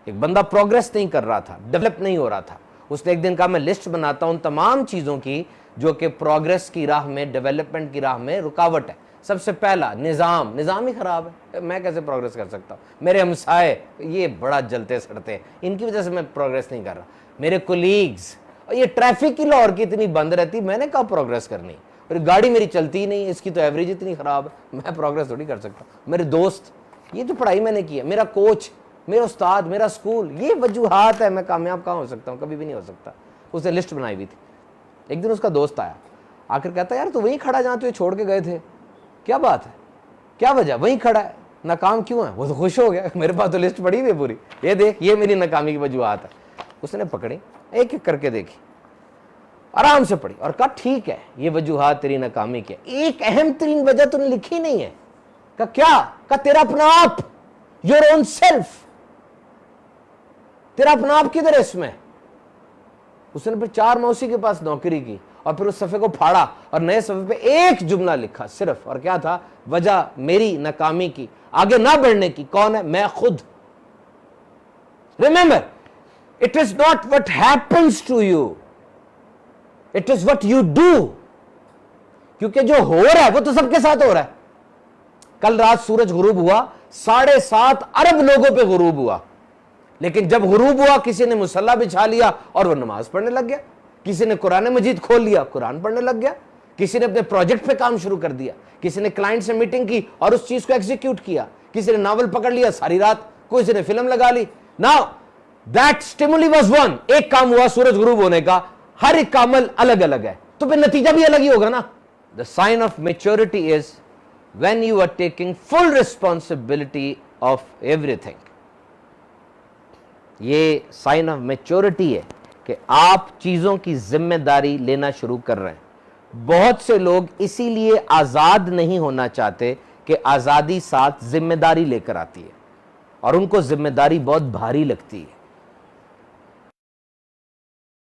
एक बंदा प्रोग्रेस नहीं कर रहा था, डेवलप नहीं हो रहा था। उसने एक दिन कहा मैं लिस्ट बनाता हूं तमाम चीज़ों की जो कि प्रोग्रेस की राह में, डेवलपमेंट की राह में रुकावट है। सबसे पहला निज़ाम ही ख़राब है, मैं कैसे प्रोग्रेस कर सकता हूँ। मेरे हमसाए ये बड़ा जलते सड़ते हैं, इनकी वजह से मैं प्रोग्रेस नहीं कर रहा। मेरे कोलीग्स, और ये ट्रैफिक की लाहौर की इतनी बंद रहती, मैंने कहा प्रोग्रेस करनी, और गाड़ी मेरी चलती ही नहीं, इसकी तो एवरेज इतनी ख़राब है, मैं प्रोग्रेस थोड़ी कर सकता। मेरे दोस्त, ये जो पढ़ाई मैंने की है, मेरा कोच, मेरा उस्ताद, मेरा स्कूल, ये वजूहात है, मैं कामयाब कहाँ हो सकता हूँ, कभी भी नहीं हो सकता। उसने लिस्ट बनाई हुई थी। एक दिन उसका दोस्त आया, आकर कहता यार तू वहीं खड़ा जहाँ तू छोड़ के गए थे, क्या बात है, क्या वजह, वहीं खड़ा है, नाकाम क्यों है? वो तो खुश हो गया, मेरे पास तो लिस्ट पड़ी हुई है पूरी, ये देख, ये मेरी नाकामी की वजूहात है। उसने पकड़ी, एक एक करके देखी, आराम से पढ़ी और कहा ठीक है, ये वजूहात तेरी नाकामी की है, एक अहम तरीन वजह तूने लिखी नहीं है। कहा क्या? कहा तेरा अपना आप, योर ओन सेल्फ, तेरा अपना आप किधर है इसमें? उसने फिर 4 मौसी के पास नौकरी की और फिर उस सफ़े को फाड़ा और नए सफ़े पे एक जुमला लिखा सिर्फ, और क्या था? वजह मेरी नाकामी की, आगे ना बढ़ने की कौन है? मैं खुद। Remember, it is not what happens to you, it is what you do. क्योंकि जो हो रहा है वो तो सबके साथ हो रहा है। कल रात सूरज गुरूब हुआ, 7.5 अरब लोगों पे गुरूब हुआ, लेकिन जब गुरूब हुआ किसी ने मुसल्ला बिछा लिया और वो नमाज पढ़ने लग गया, किसी ने कुरान मजीद खोल लिया, कुरान पढ़ने लग गया, किसी ने अपने प्रोजेक्ट पे काम शुरू कर दिया, किसी ने क्लाइंट से मीटिंग की और उस चीज को एग्जीक्यूट किया, किसी ने नावल पकड़ लिया सारी रात, किसी ने फिल्म लगा ली। Now that stimuli was one, एक काम हुआ सूरज गुरूब होने का, हर एक का अमल अलग अलग है, तो फिर नतीजा भी अलग ही होगा ना। The sign of maturity is when you are taking full responsibility of everything. ये साइन ऑफ मेच्योरिटी है कि आप चीजों की जिम्मेदारी लेना शुरू कर रहे हैं। बहुत से लोग इसीलिए आजाद नहीं होना चाहते कि आजादी साथ जिम्मेदारी लेकर आती है और उनको जिम्मेदारी बहुत भारी लगती है।